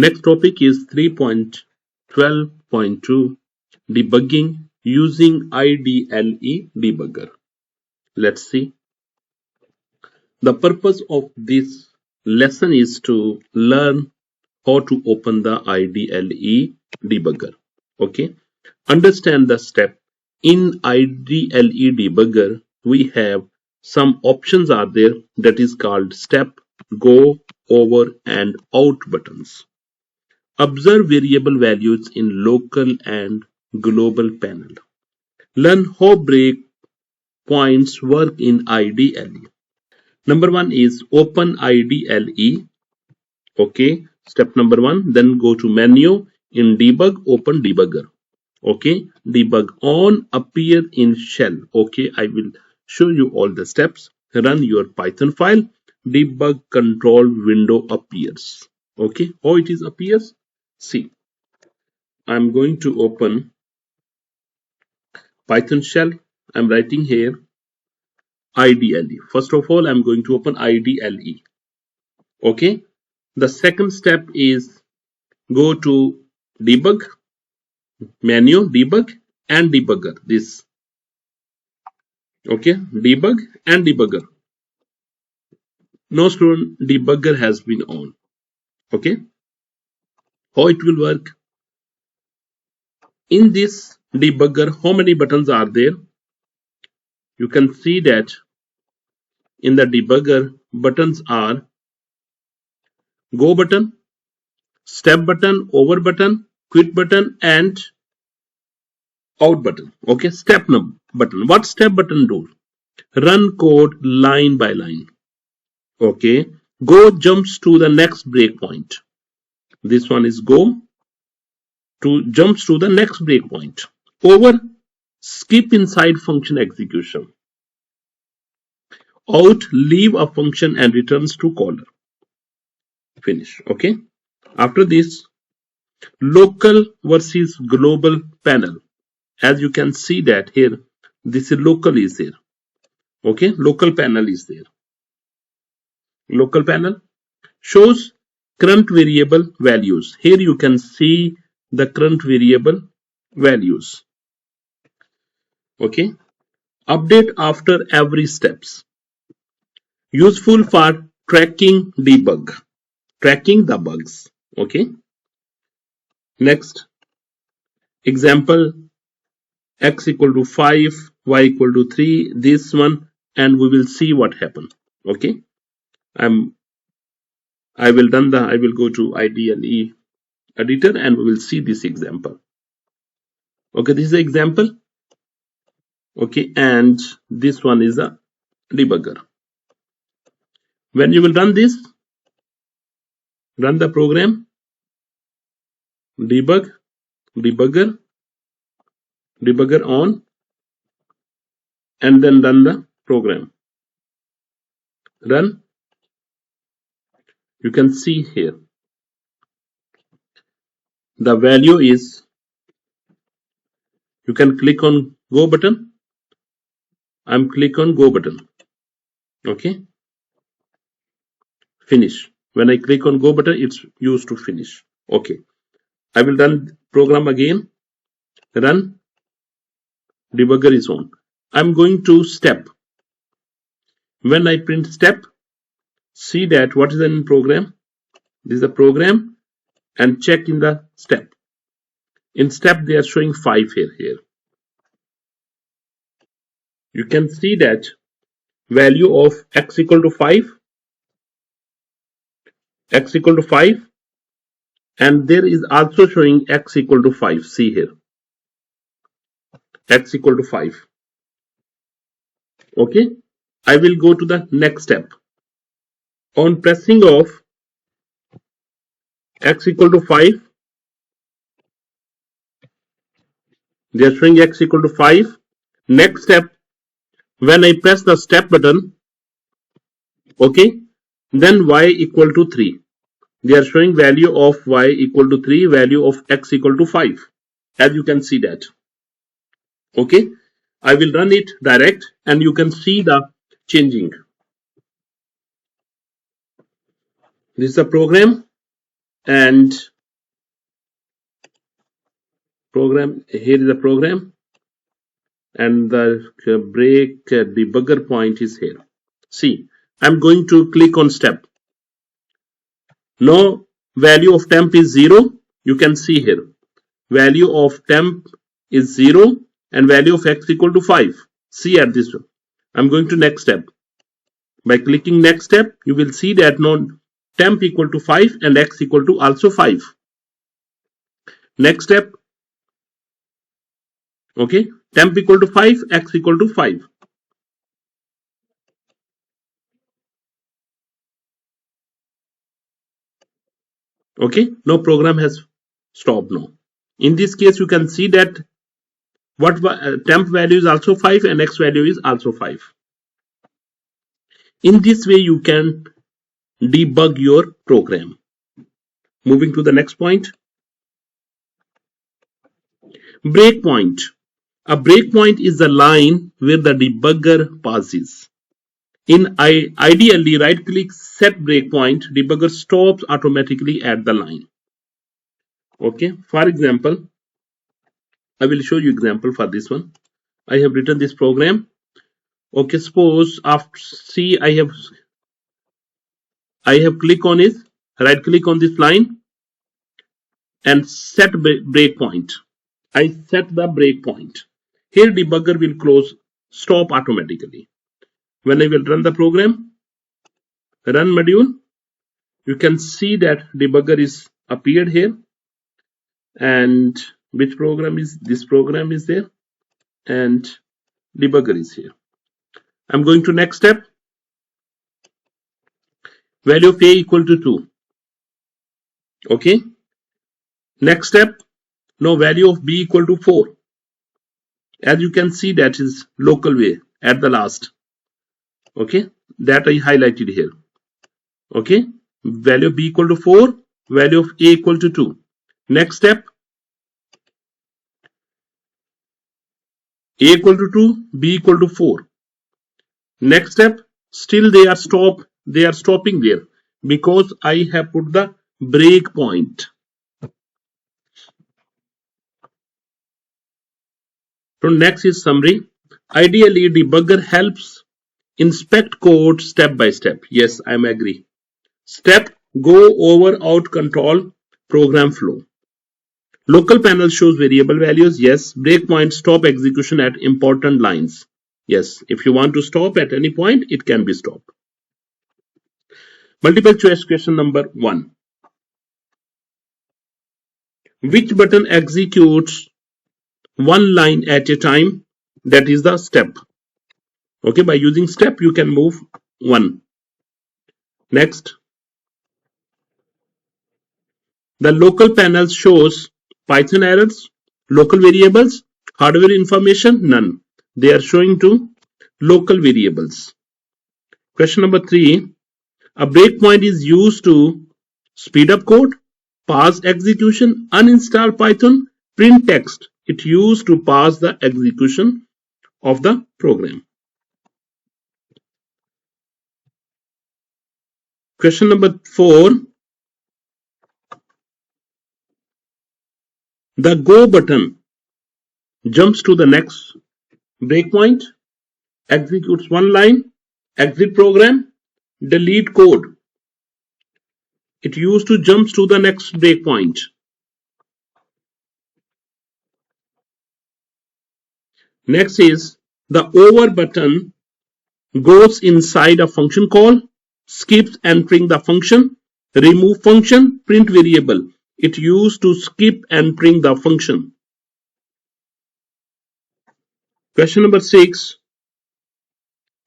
Next topic is 3.12.2 debugging using IDLE debugger. Let's see. The purpose of this lesson is to learn how to open the IDLE debugger. Okay. Understand the step. In IDLE debugger, we have some options are there that is called step, go, over and out buttons. Observe variable values in local and global panel. Learn how breakpoints work in IDLE. Number one is open IDLE. Okay, step number one. Then go to menu. In debug, open debugger. Okay, debug on appear in shell. Okay, I will show you all the steps. Run your Python file. Debug control window appears. Okay, how it is appears? See, I'm going to open Python shell. I'm writing here IDLE. First of all, I'm going to open IDLE. Okay, the second step is go to debug, menu, debug and debugger. This. Okay, debug and debugger. No student, debugger has been on. Okay, how it will work? In this debugger, how many buttons are there? You can see that in the debugger, buttons are go button, step button, over button, quit button and out button. Okay, step button. What step button do? Run code line by line. Okay, go jumps to the next breakpoint. This one is go to jumps to the next breakpoint. Over, skip inside function execution. Out, leave a function and returns to caller. Finish. Okay. After this, local versus global panel. As you can see that here, this is local is there. Okay, local panel is there. Local panel shows current variable values. Here you can see the current variable values. Okay, update after every steps. Useful for tracking the bugs. Okay, next example, x equal to 5, y equal to 3, this one, and we will see what happened. Okay, I will go to IDLE editor and we will see this example. Okay, this is the example. Okay, and this one is a debugger. When you will run this, run the program, debugger on, and then run the program. Run. You can see here the value is, you can click on go button. I'm click on go button. Okay, finish. When I click on go button, it's used to finish. Okay, I will run program again. Run. Debugger is on. I'm going to step. When I print step, see that what is in program. This is the program, and check in the step. In step, they are showing 5 here. You can see that value of x equal to 5, and there is also showing x equal to 5. See here, x equal to 5. Okay, I will go to the next step. On pressing of x equal to 5, they are showing x equal to 5. Next step, when I press the step button, okay, then y equal to 3. They are showing value of y equal to 3, value of x equal to 5. As you can see that. Okay, I will run it direct and you can see the changing. This is the program and program. Here is the program, and the break debugger point is here. See, I'm going to click on step. No value of temp is 0. You can see here. Value of temp is 0 and value of x equal to 5. See at this one. I'm going to next step. By clicking next step, you will see that no temp equal to 5 and x equal to also 5. Next step. Okay. Temp equal to 5, x equal to 5. Okay. No program has stopped now. In this case, you can see that what temp value is also 5 and x value is also 5. In this way, you can debug your program. Moving to the next point. Breakpoint. A breakpoint is the line where the debugger pauses. Ideally, right-click set breakpoint. Debugger stops automatically at the line. Okay. For example, I will show you example for this one. I have written this program. Okay. Suppose after see I have click on it. Right-click on this line and set breakpoint. I set the breakpoint. Here debugger will stop automatically. When I will run the program, run module, you can see that debugger is appeared here. And which program is this program is there, and debugger is here. I'm going to next step. Value of a equal to 2. Okay. Next step. Now value of b equal to 4. As you can see, that is local way at the last. Okay. That I highlighted here. Okay. Value of b equal to 4. Value of a equal to 2. Next step. A equal to 2. B equal to 4. Next step. Still they are stopping there because I have put the breakpoint. So next is summary. Ideally, debugger helps inspect code step by step. Yes, I am agree. Step go over out control program flow. Local panel shows variable values. Yes. Breakpoint stop execution at important lines. Yes. If you want to stop at any point, it can be stopped. Multiple choice question number 1. Which button executes one line at a time? That is the step. Okay, by using step you can move 1. Next, the local panel shows Python errors, local variables, hardware information, none. They are showing to local variables. Question number 3. A breakpoint is used to speed up code, pause execution, uninstall Python, print text. It used to pause the execution of the program. Question number 4. The go button jumps to the next breakpoint, executes one line, exit program, delete code. It used to jump to the next breakpoint. Next is the over button goes inside a function call, skips entering the function, remove function, print variable. It used to skip entering the function. Question number 6.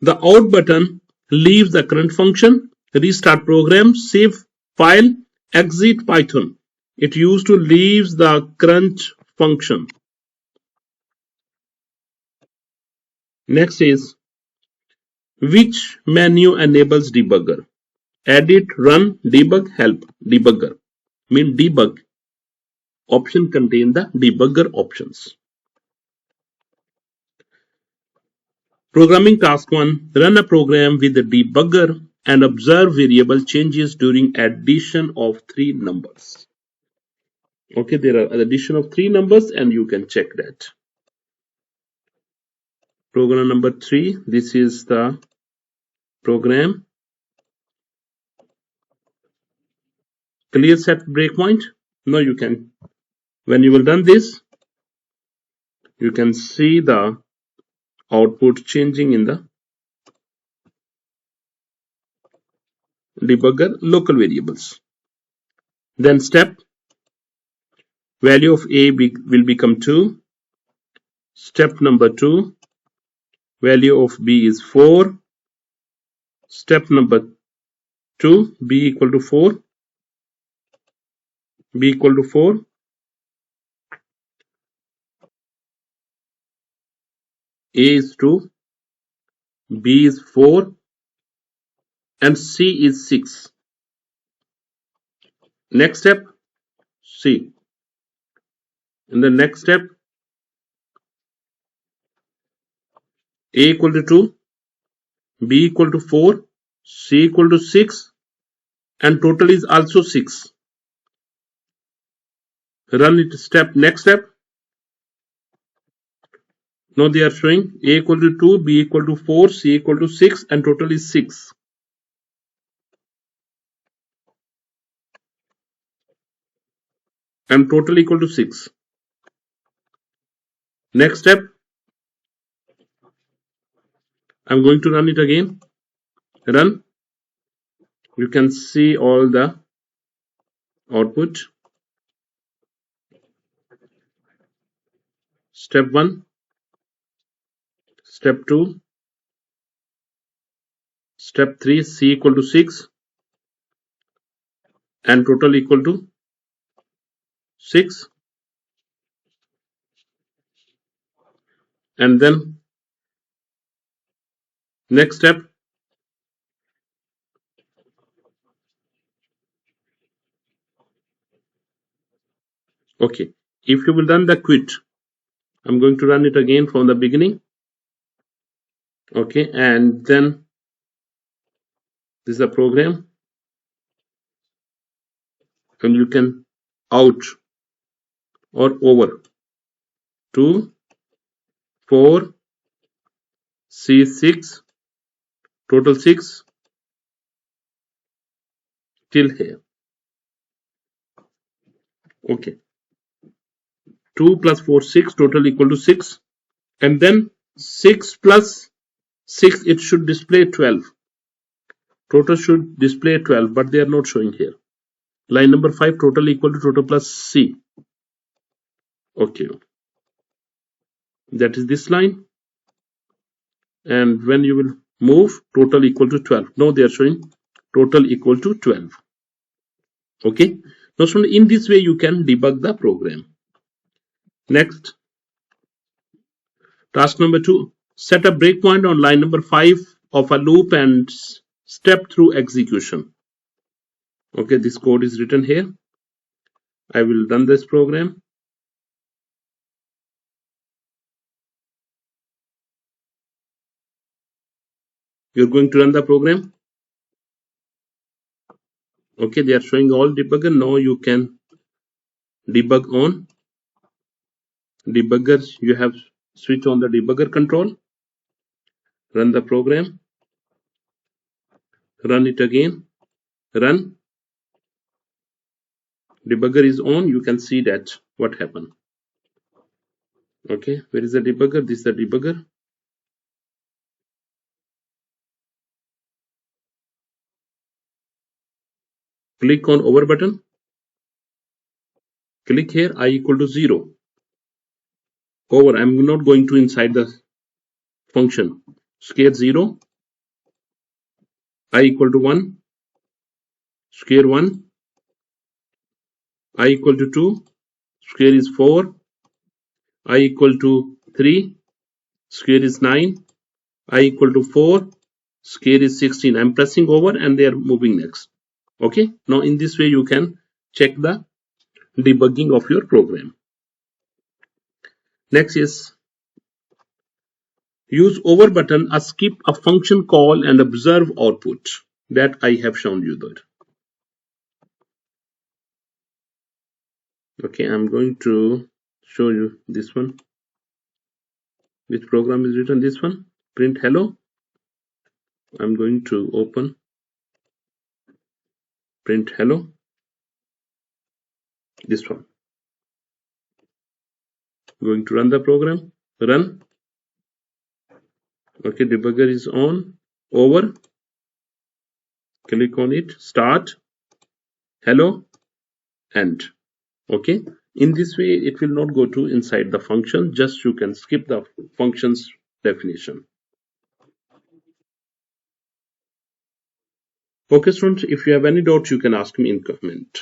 The out button leaves the current function, restart program, save file, exit Python. It used to leave the current function. Next is which menu enables debugger? Edit, run, debug, help. Debugger. Mean debug option contain the debugger options. Programming task 1. Run a program with the debugger and observe variable changes during addition of three numbers. Okay, there are addition of three numbers and you can check that. Program number 3, this is the program. Clear set breakpoint. Now you can, when you will run this, you can see the output changing in the debugger local variables. Then step, value of a will become 2. Step number 2, value of b is 4. Step number 2, b equal to 4. B equal to 4. A is 2. B is 4. And C is 6. Next step, C. In the next step, A equal to 2, B equal to 4, C equal to 6, and total is also 6. Run it step, next step. Now they are showing A equal to 2, B equal to 4, C equal to 6, and total is 6. And total equal to 6. Next step, I'm going to run it again. Run. You can see all the output. Step 1, step 2, step 3, C equal to 6, and total equal to 6. And then next step, okay, if you will run the quit, I'm going to run it again from the beginning. Okay, and then this is a program, and you can out or over 2, 4, C6, total 6 till here. Okay, 2 plus 4, 6, total equal to 6, and then 6 plus 6, it should display 12. Total should display 12, but they are not showing here. Line number 5, total equal to total plus C. Okay, that is this line. And when you will move, total equal to 12. Now they are showing total equal to 12. Okay, now so in this way you can debug the program. Next, task number 2, set a breakpoint on line number 5 of a loop and step through execution. Okay, this code is written here. I will run this program. You're going to run the program. Okay, they are showing all debugger. Now you can debug on debuggers. You have switch on the debugger control. Run the program. Run it again. Run. Debugger is on. You can see that what happened. Okay, where is the debugger? This is the debugger. Click on over button. Click here, I equal to 0. Over, I'm not going to inside the function. Square 0. I equal to 1. Square 1. I equal to 2. Square is 4. I equal to 3. Square is 9. I equal to 4. Square is 16. I'm pressing over and they are moving next. Okay, now in this way you can check the debugging of your program. Next is use over button, skip a function call and observe output. that I have shown you there. Okay, I'm going to show you this one. Which program is written? This one, print hello. I'm going to open print hello, this one. Going to run the program, run. Okay, debugger is on, over, click on it, start, hello, end. Okay, in this way it will not go to inside the function, just you can skip the function's definition. Okay students, if you have any doubt you can ask me in comment.